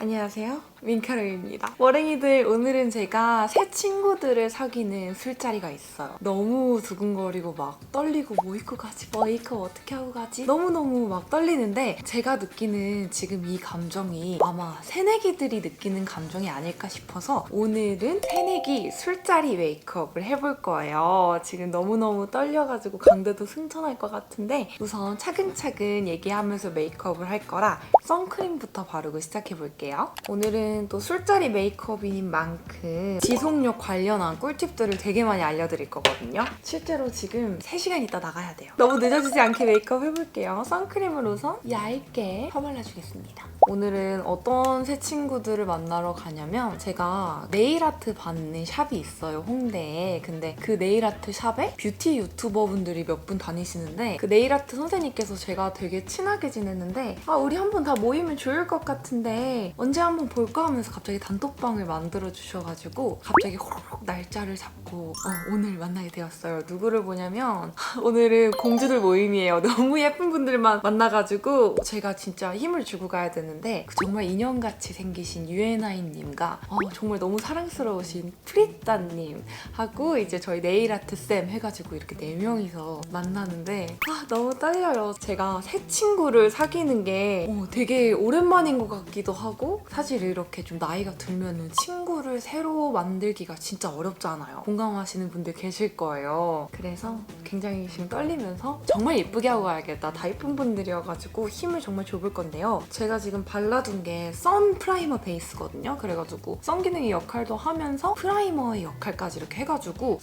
안녕하세요, 민카로입니다. 머랭이들, 오늘은 제가 새 친구들을 사귀는 술자리가 있어요. 너무 두근거리고 막 떨리고 뭐 입고 가지? 메이크업 어떻게 하고 가지? 너무너무 막 떨리는데 제가 느끼는 지금 이 감정이 아마 새내기들이 느끼는 감정이 아닐까 싶어서 오늘은 새내기 술자리 메이크업을 해볼 거예요. 지금 너무너무 떨려가지고 강대도 승천할 것 같은데 우선 차근차근 얘기하면서 메이크업을 할 거라 선크림부터 바르고 시작해볼게요. 오늘은 또 술자리 메이크업인 만큼 지속력 관련한 꿀팁들을 되게 많이 알려드릴 거거든요. 실제로 지금 3시간 있다 나가야 돼요. 너무 늦어지지 않게 메이크업 해볼게요. 선크림을 우선 얇게 펴발라주겠습니다. 오늘은 어떤 새 친구들을 만나러 가냐면 제가 네일아트 받는 샵이 있어요, 홍대에. 근데 그 네일아트 샵에 뷰티 유튜버분들이 몇 분 다니시는데 그 네일아트 선생님께서 제가 되게 친하게 지냈는데 우리 한번 다 모이면 좋을 것 같은데 언제 한번 볼까 하면서 갑자기 단톡방을 만들어 주셔가지고 갑자기 호로록 날짜를 잡고 오늘 만나게 되었어요. 누구를 보냐면 오늘은 공주들 모임이에요. 너무 예쁜 분들만 만나가지고 제가 진짜 힘을 주고 가야 되는데 정말 인형같이 생기신 유엔아이님과 정말 너무 사랑스러우신 프리따님 하고 이제 저희 네일아트 쌤 해가지고 이렇게 4명이서 만나는데 너무 떨려요. 제가 새 친구를 사귀는 게 되게 오랜만인 것 같기도 하고 사실 이렇게 좀 나이가 들면은 친구를 새로 만들기가 진짜 어렵잖아요. 공감하시는 분들 계실 거예요. 그래서 굉장히 지금 떨리면서 정말 예쁘게 하고 가야겠다. 다 예쁜 분들이어가지고 힘을 정말 줘볼 건데요. 제가 지금 발라둔 게 선 프라이머 베이스거든요. 그래가지고 선 기능의 역할도 하면서 프라이머의 역할까지 이렇게 해가지고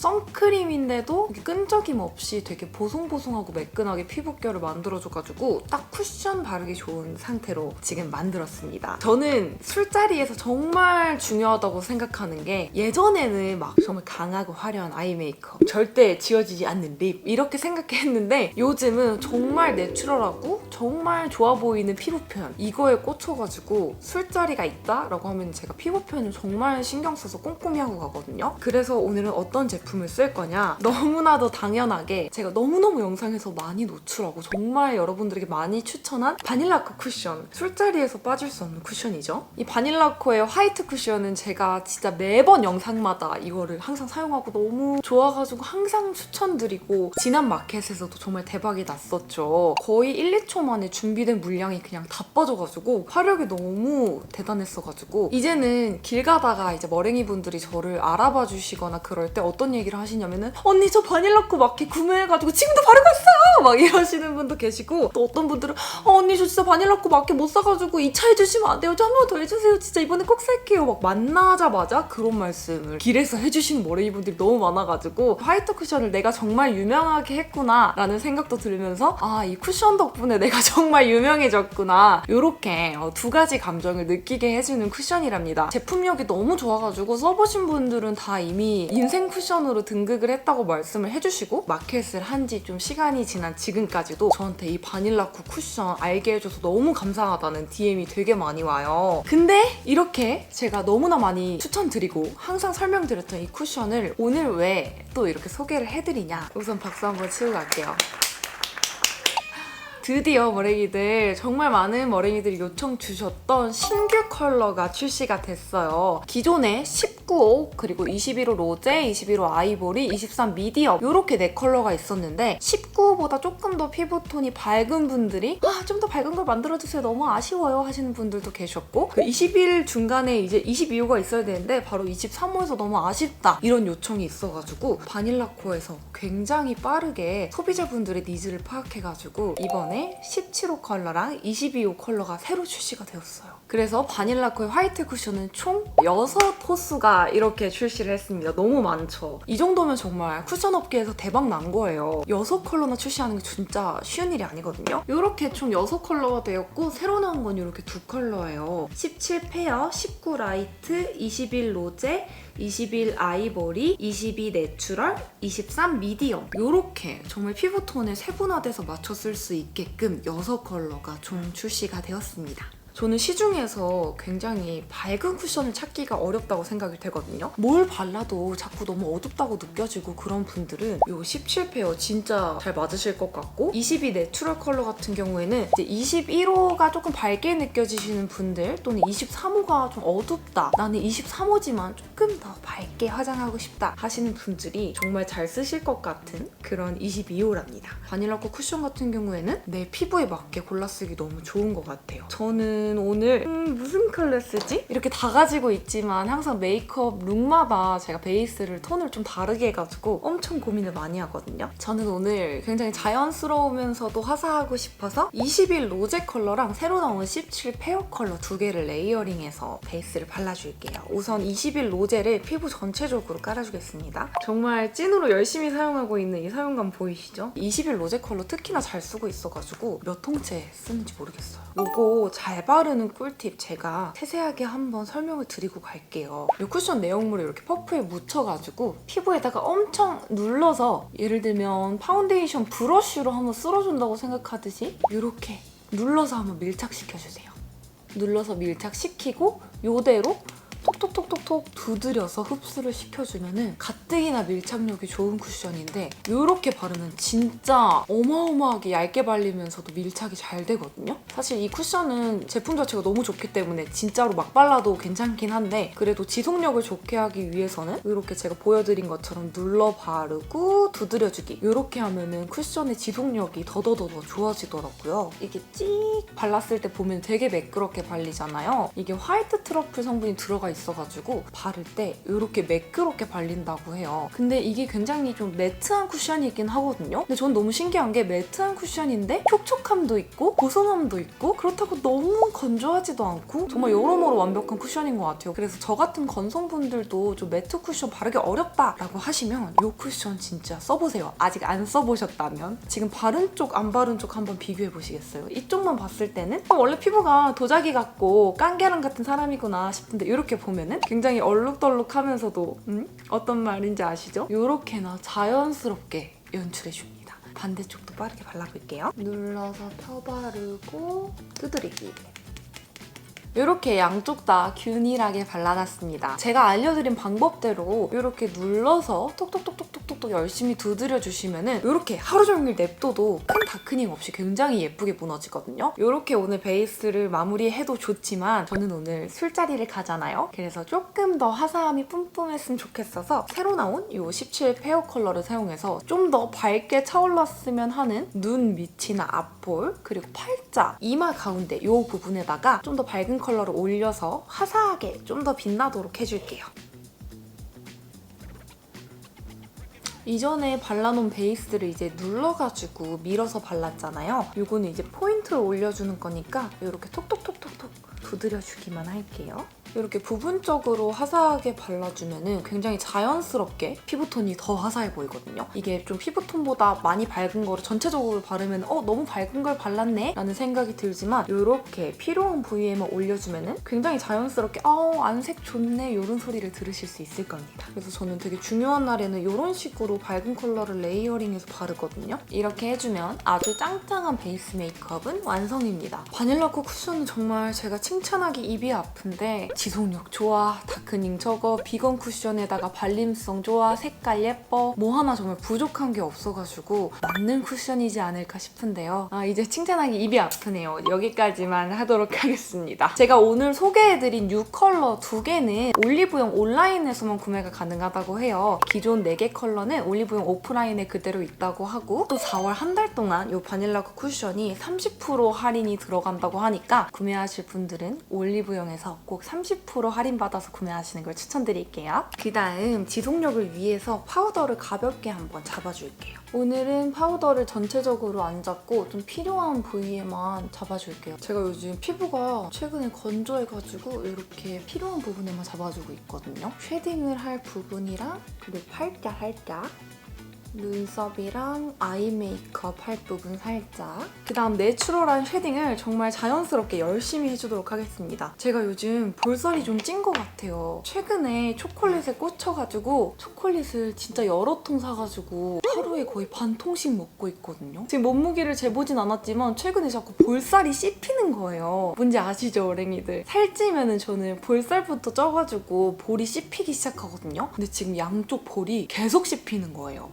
선크림인데도 끈적임 없이 되게 보송보송하고 매끈하게 피부결을 만들어줘가지고 딱 쿠션 바르기 좋은 상태로 지금 만들었습니다. 저는 술자리에서 정말 중요하다고 생각하는 게 예전에는 막 정말 강하고 화려한 아이 메이크업, 절대 지워지지 않는 립 이렇게 생각했는데 요즘은 정말 내추럴하고 정말 좋아 보이는 피부 표현 이거에 꽂혀가지고 술자리가 있다라고 하면 제가 피부 표현을 정말 신경 써서 꼼꼼히 하고 가거든요. 그래서 오늘은 어떤 제품을 쓸 거냐, 너무나도 당연하게 제가 너무너무 영상에서 많이 노출하고 정말 여러분들에게 많이 추천한 바닐라코 쿠션, 술자리에서 빠질 수 없는 쿠션이죠. 이 바닐라코의 화이트 쿠션은 제가 진짜 매번 영상마다 이거를 항상 사용하고 너무 좋아가지고 항상 추천드리고 지난 마켓에서도 정말 대박이 났었죠. 거의 1, 2초 만에 준비된 물량이 그냥 다 빠져가지고 화력이 너무 대단했어가지고 이제는 길 가다가 이제 머랭이 분들이 저를 알아봐 주시거나 그럴 때 어떤 얘기를 하시냐면은 언니 저 바닐라코 마켓 구매해가지고 지금도 바르고 있어요! 막 이러시는 분도 계시고 또 어떤 분들은 언니 저 진짜 바닐라코 마켓 못 사가지고 2차 해주시면 안 돼요? 저 한 번 더 해주세요. 진짜 이번에 꼭 살게요. 막 만나자마자 그런 말씀을 길에서 해주시는 머랭이 분들이 너무 많아가지고 화이트 쿠션을 내가 정말 유명하게 했구나 라는 생각도 들면서 이 쿠션 덕분에 내가 정말 유명해졌구나 요렇게 2가지 감정을 느끼게 해주는 쿠션이랍니다. 제품력이 너무 좋아가지고 써보신 분들은 다 이미 인생 쿠션으로 등극을 했다고 말씀을 해주시고 마켓을 한 지 좀 시간이 지난 지금까지도 저한테 이 바닐라코 쿠션 알게 해줘서 너무 감사하다는 DM이 되게 많이 와요. 근데 이렇게 제가 너무나 많이 추천드리고 항상 설명드렸던 이 쿠션을 오늘 왜 또 이렇게 소개를 해드리냐, 우선 박수 한번 치고 갈게요. 드디어 머랭이들, 정말 많은 머랭이들이 요청 주셨던 신규 컬러가 출시가 됐어요. 기존에 19호, 그리고 21호 로제, 21호 아이보리, 23 미디엄 이렇게 4컬러가 있었는데 19호보다 조금 더 피부톤이 밝은 분들이 좀 더 밝은 걸 만들어주세요, 너무 아쉬워요 하시는 분들도 계셨고 그 21 중간에 이제 22호가 있어야 되는데 바로 23호에서 너무 아쉽다 이런 요청이 있어가지고 바닐라코에서 굉장히 빠르게 소비자분들의 니즈를 파악해가지고 이번에 17호 컬러랑 22호 컬러가 새로 출시가 되었어요. 그래서 바닐라코의 화이트 쿠션은 총 6호수가 이렇게 출시를 했습니다. 너무 많죠? 이 정도면 정말 쿠션 업계에서 대박 난 거예요. 6컬러나 출시하는 게 진짜 쉬운 일이 아니거든요. 이렇게 총 6컬러가 되었고 새로 나온 건 이렇게 2컬러예요. 17 페어, 19 라이트, 21 로제, 21 아이보리, 22 내추럴, 23 미디엄 이렇게 정말 피부톤을 세분화돼서 맞춰 쓸 수 있게끔 6컬러가 총 출시가 되었습니다. 저는 시중에서 굉장히 밝은 쿠션을 찾기가 어렵다고 생각이 되거든요. 뭘 발라도 자꾸 너무 어둡다고 느껴지고 그런 분들은 이 17페어 진짜 잘 맞으실 것 같고 22 내추럴 컬러 같은 경우에는 이제 21호가 조금 밝게 느껴지시는 분들 또는 23호가 좀 어둡다. 나는 23호지만 조금 더 밝게 화장하고 싶다 하시는 분들이 정말 잘 쓰실 것 같은 그런 22호랍니다. 바닐라코 쿠션 같은 경우에는 내 피부에 맞게 골라 쓰기 너무 좋은 것 같아요. 저는 오늘 무슨 컬러 쓰지? 이렇게 다 가지고 있지만 항상 메이크업 룩마다 제가 베이스를 톤을 좀 다르게 해가지고 엄청 고민을 많이 하거든요. 저는 오늘 굉장히 자연스러우면서도 화사하고 싶어서 21 로제 컬러랑 새로 나온 17 페어 컬러 두 개를 레이어링해서 베이스를 발라줄게요. 우선 21 로제를 피부 전체적으로 깔아주겠습니다. 정말 찐으로 열심히 사용하고 있는 이 사용감 보이시죠? 21 로제 컬러 특히나 잘 쓰고 있어가지고 몇 통째 쓰는지 모르겠어요. 이거 잘 바르는 꿀팁 제가 세세하게 한번 설명을 드리고 갈게요. 이 쿠션 내용물을 이렇게 퍼프에 묻혀가지고 피부에다가 엄청 눌러서 예를 들면 파운데이션 브러쉬로 한번 쓸어준다고 생각하듯이 이렇게 눌러서 한번 밀착시켜주세요. 눌러서 밀착시키고 이대로 톡톡톡톡톡 두드려서 흡수를 시켜주면은 가뜩이나 밀착력이 좋은 쿠션인데 이렇게 바르면 진짜 어마어마하게 얇게 발리면서도 밀착이 잘 되거든요. 사실 이 쿠션은 제품 자체가 너무 좋기 때문에 진짜로 막 발라도 괜찮긴 한데 그래도 지속력을 좋게 하기 위해서는 이렇게 제가 보여드린 것처럼 눌러 바르고 두드려주기 이렇게 하면은 쿠션의 지속력이 더더더 좋아지더라고요. 이게 찍 발랐을 때 보면 되게 매끄럽게 발리잖아요. 이게 화이트 트러플 성분이 들어가 있어가지고 바를 때 이렇게 매끄럽게 발린다고 해요. 근데 이게 굉장히 좀 매트한 쿠션이긴 하거든요. 근데 전 너무 신기한 게 매트한 쿠션인데 촉촉함도 있고 고소함도 있고 그렇다고 너무 건조하지도 않고 정말 여러모로 완벽한 쿠션인 것 같아요. 그래서 저 같은 건성분들도 좀 매트 쿠션 바르기 어렵다라고 하시면 이 쿠션 진짜 써보세요. 아직 안 써보셨다면 지금 바른 쪽 안 바른 쪽 한번 비교해 보시겠어요? 이쪽만 봤을 때는 원래 피부가 도자기 같고 깡계랑 같은 사람이구나 싶은데 이렇게 보면은 굉장히 얼룩덜룩하면서도 어떤 말인지 아시죠? 이렇게나 자연스럽게 연출해줍니다. 반대쪽도 빠르게 발라볼게요. 눌러서 펴바르고 두드리기. 이렇게 양쪽 다 균일하게 발라놨습니다. 제가 알려드린 방법대로 이렇게 눌러서 톡톡톡톡톡톡 열심히 두드려주시면은 이렇게 하루 종일 냅둬도 큰 다크닝 없이 굉장히 예쁘게 무너지거든요. 이렇게 오늘 베이스를 마무리해도 좋지만 저는 오늘 술자리를 가잖아요. 그래서 조금 더 화사함이 뿜뿜했으면 좋겠어서 새로 나온 이 17 페어 컬러를 사용해서 좀 더 밝게 차올랐으면 하는 눈 밑이나 앞볼 그리고 팔자, 이마 가운데 이 부분에다가 좀 더 밝은 컬러를 올려서 화사하게 좀 더 빛나도록 해줄게요. 이전에 발라놓은 베이스를 이제 눌러가지고 밀어서 발랐잖아요. 이거는 이제 포인트를 올려주는 거니까 이렇게 톡톡톡톡톡 두드려주기만 할게요. 이렇게 부분적으로 화사하게 발라주면 굉장히 자연스럽게 피부톤이 더 화사해 보이거든요. 이게 좀 피부톤보다 많이 밝은 거를 전체적으로 바르면 너무 밝은 걸 발랐네? 라는 생각이 들지만 이렇게 필요한 부위에만 올려주면 굉장히 자연스럽게 안색 좋네 이런 소리를 들으실 수 있을 겁니다. 그래서 저는 되게 중요한 날에는 이런 식으로 밝은 컬러를 레이어링해서 바르거든요. 이렇게 해주면 아주 짱짱한 베이스 메이크업은 완성입니다. 바닐라코 쿠션은 정말 제가 칭찬하기 입이 아픈데 지속력 좋아, 다크닝 적어, 비건 쿠션에다가 발림성 좋아, 색깔 예뻐 뭐 하나 정말 부족한 게 없어가지고 맞는 쿠션이지 않을까 싶은데요. 이제 칭찬하기 입이 아프네요. 여기까지만 하도록 하겠습니다. 제가 오늘 소개해드린 6컬러 2개는 올리브영 온라인에서만 구매가 가능하다고 해요. 기존 4개 컬러는 올리브영 오프라인에 그대로 있다고 하고 또 4월 한 달 동안 이 바닐라코 쿠션이 30% 할인이 들어간다고 하니까 구매하실 분들은 올리브영에서 꼭 30% 할인받아서 구매하시는 걸 추천드릴게요. 그 다음 지속력을 위해서 파우더를 가볍게 한번 잡아줄게요. 오늘은 파우더를 전체적으로 안 잡고 좀 필요한 부위에만 잡아줄게요. 제가 요즘 피부가 최근에 건조해가지고 이렇게 필요한 부분에만 잡아주고 있거든요. 쉐딩을 할 부분이랑 그리고 팔자 살짝 눈썹이랑 아이 메이크업 할 부분 살짝. 그다음 내추럴한 쉐딩을 정말 자연스럽게 열심히 해주도록 하겠습니다. 제가 요즘 볼살이 좀 찐 것 같아요. 최근에 초콜릿에 꽂혀가지고 초콜릿을 진짜 여러 통 사가지고 하루에 거의 반 통씩 먹고 있거든요. 지금 몸무게를 재보진 않았지만 최근에 자꾸 볼살이 씹히는 거예요. 뭔지 아시죠, 어랭이들? 살찌면은 저는 볼살부터 쪄가지고 볼이 씹히기 시작하거든요. 근데 지금 양쪽 볼이 계속 씹히는 거예요.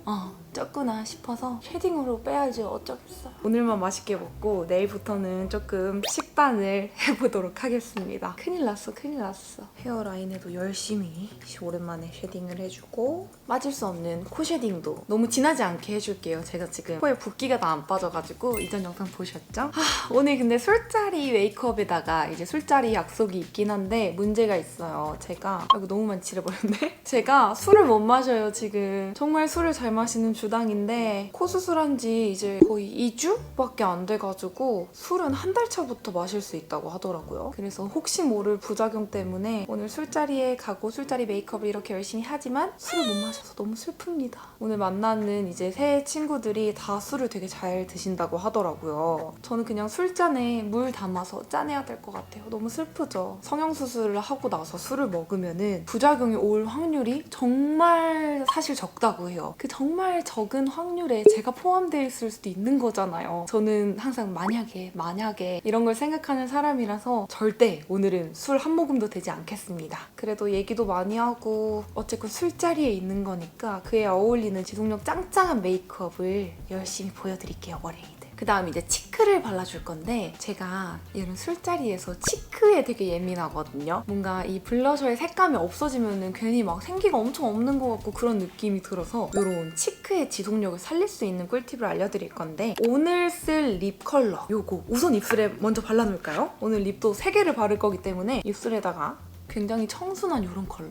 쪘구나 싶어서 쉐딩으로 빼야지 어쩌겠어요. 오늘만 맛있게 먹고 내일부터는 조금 식단을 해보도록 하겠습니다. 큰일 났어, 큰일 났어. 헤어라인에도 열심히 오랜만에 쉐딩을 해주고 빠질 수 없는 코 쉐딩도 너무 진하지 않게 해줄게요. 제가 지금 코에 붓기가 다 안 빠져가지고 이전 영상 보셨죠? 오늘 근데 술자리 메이크업에다가 이제 술자리 약속이 있긴 한데 문제가 있어요. 제가 이거 너무 많이 칠해버렸네? 제가 술을 못 마셔요, 지금. 정말 술을 잘 마시는 주당인데 코 수술한 지 이제 거의 2주밖에 안 돼가지고 술은 한 달 차부터 마실 수 있다고 하더라고요. 그래서 혹시 모를 부작용 때문에 오늘 술자리에 가고 술자리 메이크업을 이렇게 열심히 하지만 술을 못 마셔서 너무 슬픕니다. 오늘 만나는 이제 새 친구들이 다 술을 되게 잘 드신다고 하더라고요. 저는 그냥 술잔에 물 담아서 짜내야 될 것 같아요. 너무 슬프죠. 성형수술을 하고 나서 술을 먹으면은 부작용이 올 확률이 정말 사실 적다고 해요. 그 정말 적은 확률에 제가 포함되어 있을 수도 있는 거잖아요. 저는 항상 만약에 이런 걸 생각하는 사람이라서 절대 오늘은 술 한 모금도 되지 않겠습니다. 그래도 얘기도 많이 하고 어쨌건 술자리에 있는 거니까 그에 어울리는 지속력 짱짱한 메이크업을 열심히 보여드릴게요, 머랭이들. 그 다음 이제 치크를 발라줄 건데 제가 이런 술자리에서 치크에 되게 예민하거든요. 뭔가 이 블러셔의 색감이 없어지면 괜히 막 생기가 엄청 없는 것 같고 그런 느낌이 들어서 이런 치크의 지속력을 살릴 수 있는 꿀팁을 알려드릴 건데 오늘 쓸 립 컬러 요거 우선 입술에 먼저 발라놓을까요? 오늘 립도 3개를 바를 거기 때문에 입술에다가 굉장히 청순한 이런 컬러.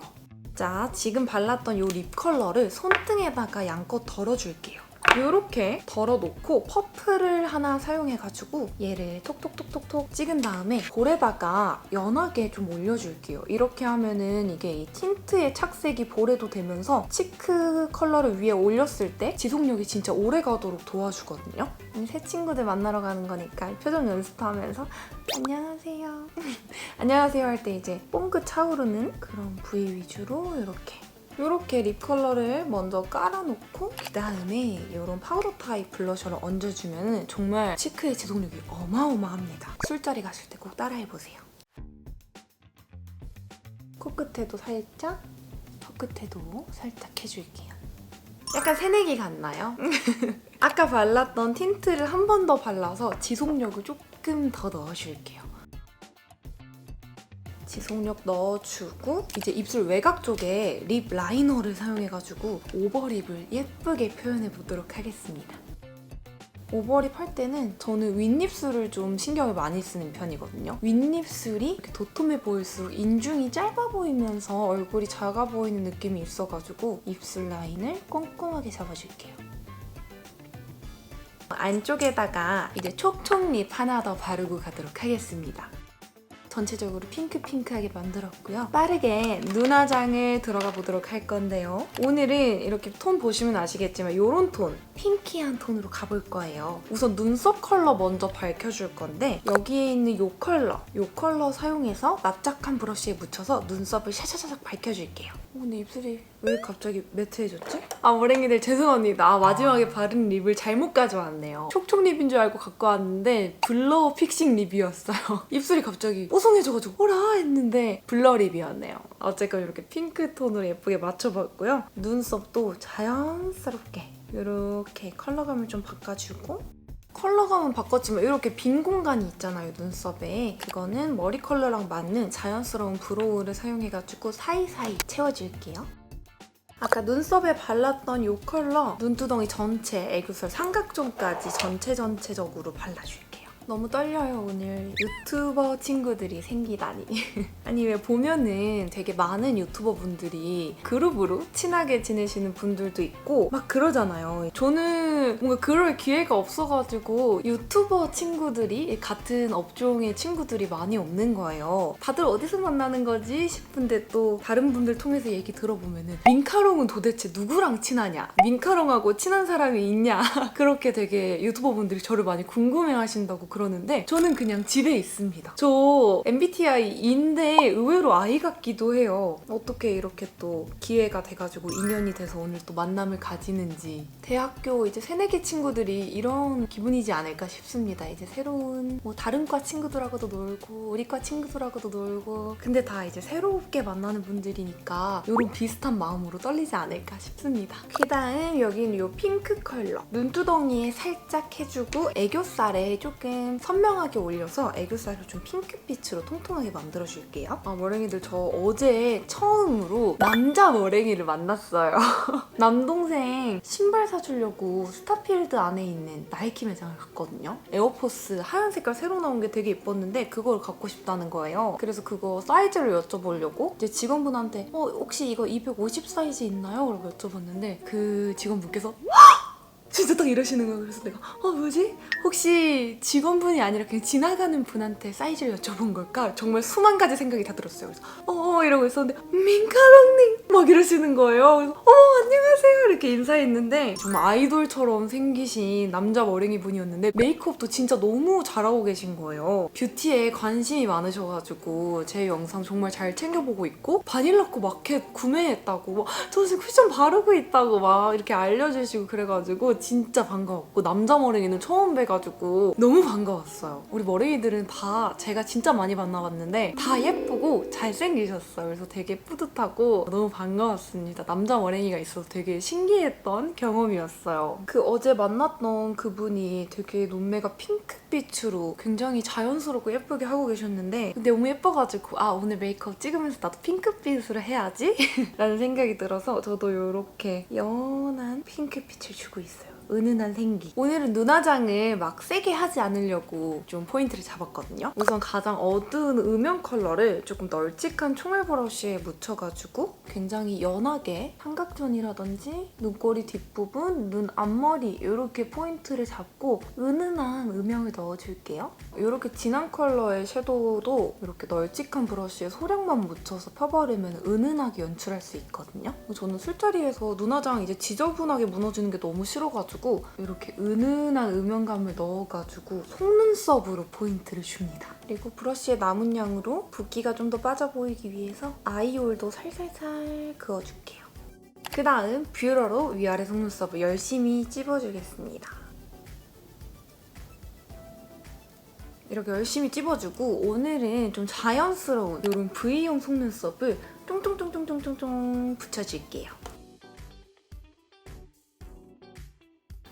자, 지금 발랐던 이 립 컬러를 손등에다가 양껏 덜어줄게요. 이렇게 덜어놓고 퍼프를 하나 사용해가지고 얘를 톡톡톡톡톡 찍은 다음에 볼에다가 연하게 좀 올려줄게요. 이렇게 하면은 이게 이 틴트의 착색이 볼에도 되면서 치크 컬러를 위에 올렸을 때 지속력이 진짜 오래 가도록 도와주거든요. 새 친구들 만나러 가는 거니까 표정 연습하면서 안녕하세요. 안녕하세요 할 때 이제 뽕긋 차오르는 그런 부위 위주로 이렇게 립 컬러를 먼저 깔아놓고 그 다음에 이런 파우더 타입 블러셔를 얹어주면 정말 치크의 지속력이 어마어마합니다. 술자리 가실 때 꼭 따라해보세요. 코끝에도 살짝, 턱끝에도 살짝 해줄게요. 약간 새내기 같나요? 아까 발랐던 틴트를 한 번 더 발라서 지속력을 조금 더 넣어줄게요. 지속력 넣어주고 이제 입술 외곽 쪽에 립 라이너를 사용해가지고 오버립을 예쁘게 표현해보도록 하겠습니다. 오버립 할 때는 저는 윗입술을 좀 신경을 많이 쓰는 편이거든요. 윗입술이 이렇게 도톰해 보일수록 인중이 짧아 보이면서 얼굴이 작아 보이는 느낌이 있어가지고 입술 라인을 꼼꼼하게 잡아줄게요. 안쪽에다가 이제 촉촉립 하나 더 바르고 가도록 하겠습니다. 전체적으로 핑크핑크하게 만들었고요. 빠르게 눈화장을 들어가 보도록 할 건데요. 오늘은 이렇게 톤 보시면 아시겠지만 이런 톤, 핑키한 톤으로 가볼 거예요. 우선 눈썹 컬러 먼저 밝혀줄 건데 여기에 있는 이 컬러 사용해서 납작한 브러쉬에 묻혀서 눈썹을 샤샤샤샥 밝혀줄게요. 근데 입술이 왜 갑자기 매트해졌지? 머랭이들 죄송합니다. 마지막에 바른 립을 잘못 가져왔네요. 촉촉립인 줄 알고 갖고 왔는데 블러 픽싱 립이었어요. 입술이 갑자기 뽀송해져가지고 오라 했는데 블러 립이었네요. 어쨌건 이렇게 핑크톤으로 예쁘게 맞춰봤고요. 눈썹도 자연스럽게 이렇게 컬러감을 좀 바꿔주고 컬러감은 바꿨지만 이렇게 빈 공간이 있잖아요, 눈썹에. 그거는 머리 컬러랑 맞는 자연스러운 브로우를 사용해가지고 사이사이 채워줄게요. 아까 눈썹에 발랐던 이 컬러 눈두덩이 전체, 애교살 삼각존까지 전체적으로 발라줄게요. 너무 떨려요, 오늘. 유튜버 친구들이 생기다니. 아니, 왜 보면은 되게 많은 유튜버 분들이 그룹으로 친하게 지내시는 분들도 있고 막 그러잖아요. 저는 뭔가 그럴 기회가 없어가지고 유튜버 친구들이 같은 업종의 친구들이 많이 없는 거예요. 다들 어디서 만나는 거지 싶은데 또 다른 분들 통해서 얘기 들어보면은 민카롱은 도대체 누구랑 친하냐? 민카롱하고 친한 사람이 있냐? 그렇게 되게 유튜버 분들이 저를 많이 궁금해 하신다고 그러는데 저는 그냥 집에 있습니다. 저 MBTI인데 의외로 I 같기도 해요. 어떻게 이렇게 또 기회가 돼가지고 인연이 돼서 오늘 또 만남을 가지는지. 대학교 이제 새내기 친구들이 이런 기분이지 않을까 싶습니다. 이제 새로운 뭐 다른 과 친구들하고도 놀고 우리 과 친구들하고도 놀고 근데 다 이제 새롭게 만나는 분들이니까 이런 비슷한 마음으로 떨리지 않을까 싶습니다. 그 다음 여기는 이 핑크 컬러. 눈두덩이에 살짝 해주고 애교살에 조금 선명하게 올려서 애교살을 좀 핑크빛으로 통통하게 만들어줄게요. 머랭이들 저 어제 처음으로 남자 머랭이를 만났어요. 남동생 신발 사주려고 스타필드 안에 있는 나이키 매장을 갔거든요. 에어포스 하얀 색깔 새로 나온 게 되게 예뻤는데 그걸 갖고 싶다는 거예요. 그래서 그거 사이즈를 여쭤보려고 이제 직원분한테 혹시 이거 250 사이즈 있나요? 라고 여쭤봤는데 그 직원분께서 진짜 딱 이러시는 거예요. 그래서 내가 뭐지? 혹시 직원분이 아니라 그냥 지나가는 분한테 사이즈를 여쭤본 걸까? 정말 수만 가지 생각이 다 들었어요. 그래서 이러고 있었는데 민카롱님 막 이러시는 거예요. 그래서 안녕하세요 이렇게 인사했는데 정말 아이돌처럼 생기신 남자 머랭이 분이었는데 메이크업도 진짜 너무 잘하고 계신 거예요. 뷰티에 관심이 많으셔가지고 제 영상 정말 잘 챙겨보고 있고 바닐라코 마켓 구매했다고 저 지금 쿠션 바르고 있다고 막 이렇게 알려주시고 그래가지고 진짜 반가웠고 남자 머랭이는 처음 뵈가지고 너무 반가웠어요. 우리 머랭이들은 다 제가 진짜 많이 만나봤는데 다 예쁘고 잘생기셨어요. 그래서 되게 뿌듯하고 너무 반가웠습니다. 남자 머랭이가 있어서 되게 신기했던 경험이었어요. 그 어제 만났던 그분이 되게 눈매가 핑크빛으로 굉장히 자연스럽고 예쁘게 하고 계셨는데 너무 예뻐가지고 오늘 메이크업 찍으면서 나도 핑크빛으로 해야지 라는 생각이 들어서 저도 이렇게 연한 핑크빛을 주고 있어요. 은은한 생기. 오늘은 눈화장을 막 세게 하지 않으려고 좀 포인트를 잡았거든요. 우선 가장 어두운 음영 컬러를 조금 널찍한 총알 브러쉬에 묻혀가지고 굉장히 연하게 삼각존이라든지 눈꼬리 뒷부분, 눈 앞머리 이렇게 포인트를 잡고 은은한 음영을 넣어줄게요. 이렇게 진한 컬러의 섀도우도 이렇게 널찍한 브러쉬에 소량만 묻혀서 펴바르면 은은하게 연출할 수 있거든요. 저는 술자리에서 눈화장 이제 지저분하게 무너지는 게 너무 싫어가지고 이렇게 은은한 음영감을 넣어가지고 속눈썹으로 포인트를 줍니다. 그리고 브러쉬에 남은 양으로 붓기가 좀 더 빠져 보이기 위해서 아이홀도 살살살 그어줄게요. 그 다음 뷰러로 위아래 속눈썹을 열심히 찝어주겠습니다. 이렇게 열심히 찝어주고 오늘은 좀 자연스러운 이런 V형 속눈썹을 쫑쫑쫑쫑쫑쫑 붙여줄게요.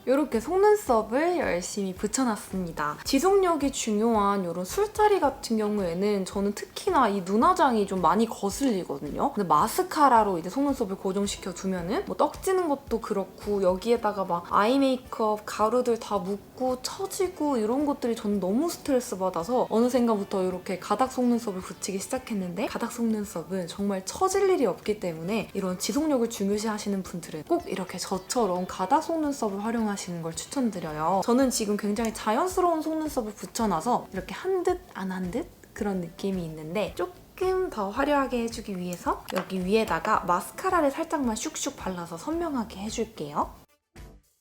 이렇게 속눈썹을 열심히 붙여놨습니다. 지속력이 중요한 이런 술자리 같은 경우에는 저는 특히나 이 눈화장이 좀 많이 거슬리거든요. 근데 마스카라로 이제 속눈썹을 고정시켜 두면은 뭐 떡지는 것도 그렇고 여기에다가 막 아이 메이크업 가루들 다 묻고 처지고 이런 것들이 저는 너무 스트레스 받아서 어느샌가부터 이렇게 가닥 속눈썹을 붙이기 시작했는데 가닥 속눈썹은 정말 처질 일이 없기 때문에 이런 지속력을 중요시하시는 분들은 꼭 이렇게 저처럼 가닥 속눈썹을 활용하시는 걸 추천드려요. 저는 지금 굉장히 자연스러운 속눈썹을 붙여놔서 이렇게 한 듯 안 한 듯 그런 느낌이 있는데 조금 더 화려하게 해주기 위해서 여기 위에다가 마스카라를 살짝만 슉슉 발라서 선명하게 해줄게요.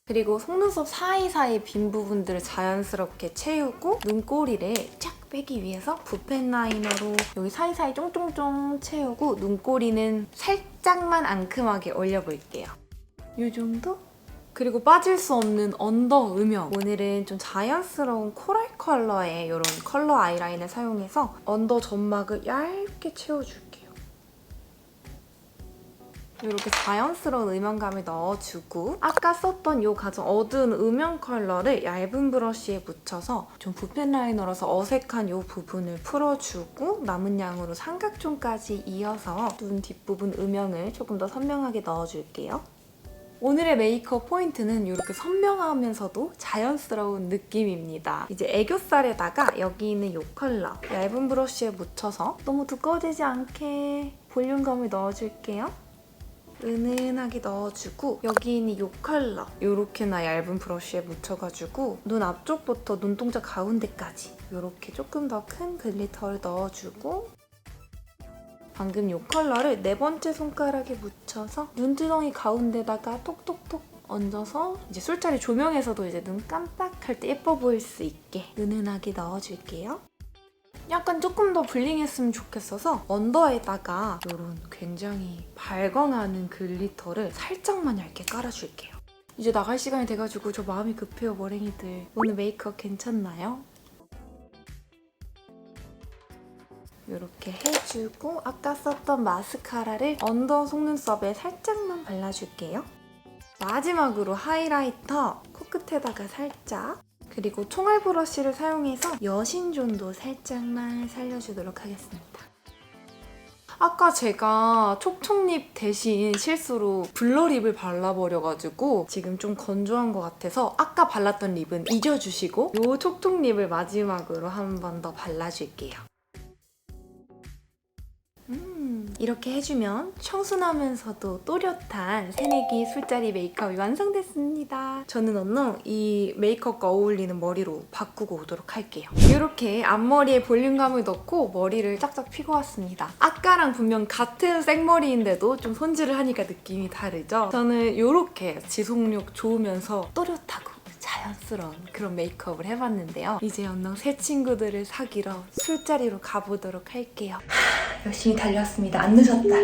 그리고 속눈썹 사이사이 빈 부분들을 자연스럽게 채우고 눈꼬리를 쫙 빼기 위해서 붓펜 라이너로 여기 사이사이 쫑쫑쫑 채우고 눈꼬리는 살짝만 앙큼하게 올려볼게요. 이 정도? 그리고 빠질 수 없는 언더 음영. 오늘은 좀 자연스러운 코랄 컬러의 이런 컬러 아이라인을 사용해서 언더 점막을 얇게 채워줄게요. 이렇게 자연스러운 음영감을 넣어주고 아까 썼던 이 가장 어두운 음영 컬러를 얇은 브러쉬에 묻혀서 좀 붓펜 라이너라서 어색한 이 부분을 풀어주고 남은 양으로 삼각존까지 이어서 눈 뒷부분 음영을 조금 더 선명하게 넣어줄게요. 오늘의 메이크업 포인트는 이렇게 선명하면서도 자연스러운 느낌입니다. 이제 애교살에다가 여기 있는 이 컬러 얇은 브러쉬에 묻혀서 너무 두꺼워지지 않게 볼륨감을 넣어줄게요. 은은하게 넣어주고 여기 있는 이 컬러 이렇게나 얇은 브러쉬에 묻혀가지고 눈 앞쪽부터 눈동자 가운데까지 이렇게 조금 더 큰 글리터를 넣어주고 방금 이 컬러를 네 번째 손가락에 묻혀서 눈두덩이 가운데다가 톡톡톡 얹어서 이제 술자리 조명에서도 이제 눈 깜빡할 때 예뻐 보일 수 있게 은은하게 넣어줄게요. 약간 조금 더 블링했으면 좋겠어서 언더에다가 이런 굉장히 발광하는 글리터를 살짝만 얇게 깔아줄게요. 이제 나갈 시간이 돼가지고 저 마음이 급해요, 머랭이들. 오늘 메이크업 괜찮나요? 이렇게 해주고 아까 썼던 마스카라를 언더 속눈썹에 살짝만 발라줄게요. 마지막으로 하이라이터 코끝에다가 살짝 그리고 총알 브러쉬를 사용해서 여신존도 살짝만 살려주도록 하겠습니다. 아까 제가 촉촉립 대신 실수로 블러립을 발라버려가지고 지금 좀 건조한 것 같아서 아까 발랐던 립은 잊어주시고 이 촉촉립을 마지막으로 한 번 더 발라줄게요. 이렇게 해주면 청순하면서도 또렷한 새내기 술자리 메이크업이 완성됐습니다. 저는 얼른 이 메이크업과 어울리는 머리로 바꾸고 오도록 할게요. 이렇게 앞머리에 볼륨감을 넣고 머리를 짝짝 피고 왔습니다. 아까랑 분명 같은 생머리인데도 좀 손질을 하니까 느낌이 다르죠? 저는 이렇게 지속력 좋으면서 또렷하고 자연스러운 그런 메이크업을 해봤는데요. 이제 얼른 새 친구들을 사귀러 술자리로 가보도록 할게요. 열심히 달렸습니다. 안 늦었다.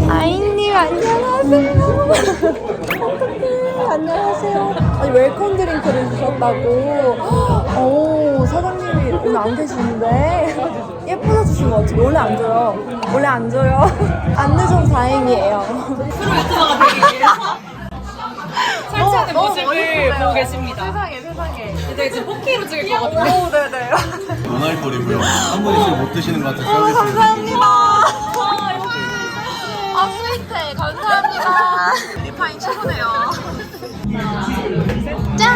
아이님 안녕하세요. 어떡해. 안녕하세요. 아니 웰컴 드링크를 주셨다고. 오 사장님이 오늘 안 계시는데 예뻐서 주신 것 같아요. 원래 안 줘요. 원래 안 줘요. 안 늦어서 다행이에요. 프로 유튜버가 되기 위해서 설치하는 모습을 보고 계십니다. 세상에. 이제 지금 4K로 찍을 거거든요. 오, 네네. 노날콜이고요. 한 번씩 못 드시는 것 같아서 서비스. 감사합니다. 아, 스위트해. 감사합니다. 리파인 최고네요. 짠!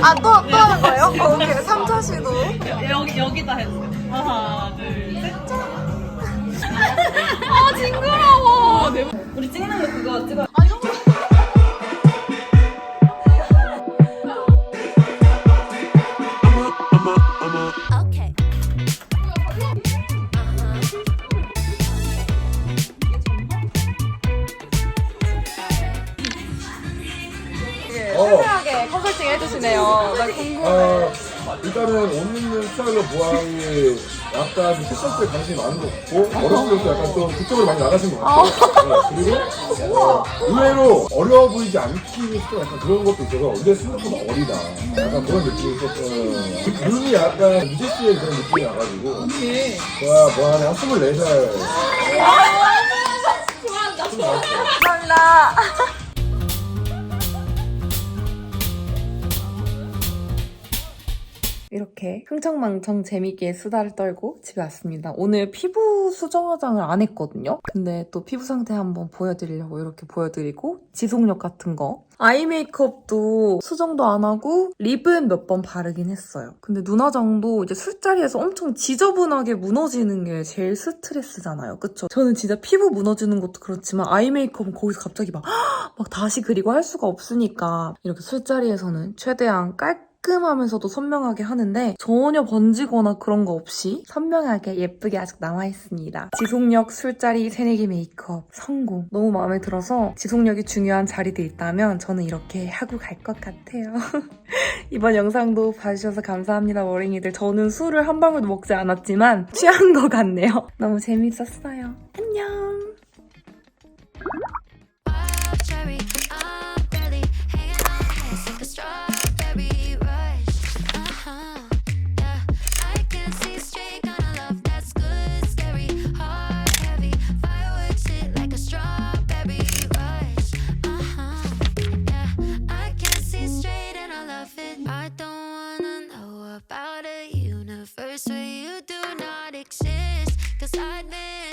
아, 또 하는 거예요? 오케이. 3차 시도. 여기다 해주세요. 하나, 둘, 셋, 짠! 아, 징그러워. 우리 찍는 거 그거 찍어. 세세하게 컨설팅 해주시네요. 나 궁금해. 일단은 옷 입는 스타일러 보안이 약간 패션에 관심이 많은 것 같고 어렸을 때부터 약간 좀 그쪽으로 많이 나가신 것 같아요. 네, 그리고 의외로 어려워 보이지 않기 또 약간 그런 것도 있어서 근데 생각보다 어리다 약간 그런 느낌이 있었던 눈이 약간 유재 씨의 그런 느낌이 나가지고 제가 뭐 하냐 24살 감사합니다. 이렇게 흥청망청 재밌게 수다를 떨고 집에 왔습니다. 오늘 피부 수정 화장을 안 했거든요. 근데 또 피부 상태 한번 보여드리려고 이렇게 보여드리고 지속력 같은 거 아이 메이크업도 수정도 안 하고 립은 몇 번 바르긴 했어요. 근데 눈화장도 이제 술자리에서 엄청 지저분하게 무너지는 게 제일 스트레스잖아요. 그쵸? 저는 진짜 피부 무너지는 것도 그렇지만 아이 메이크업은 거기서 갑자기 막 다시 그리고 할 수가 없으니까 이렇게 술자리에서는 최대한 깔끔하면서도 선명하게 하는데 전혀 번지거나 그런 거 없이 선명하게 예쁘게 아직 남아있습니다. 지속력 술자리 새내기 메이크업 성공. 너무 마음에 들어서 지속력이 중요한 자리도 있다면 저는 이렇게 하고 갈 것 같아요. 이번 영상도 봐주셔서 감사합니다, 머랭이들. 저는 술을 한 방울도 먹지 않았지만 취한 것 같네요. 너무 재밌었어요. 안녕. About a universe where you do not exist, 'cause I'd miss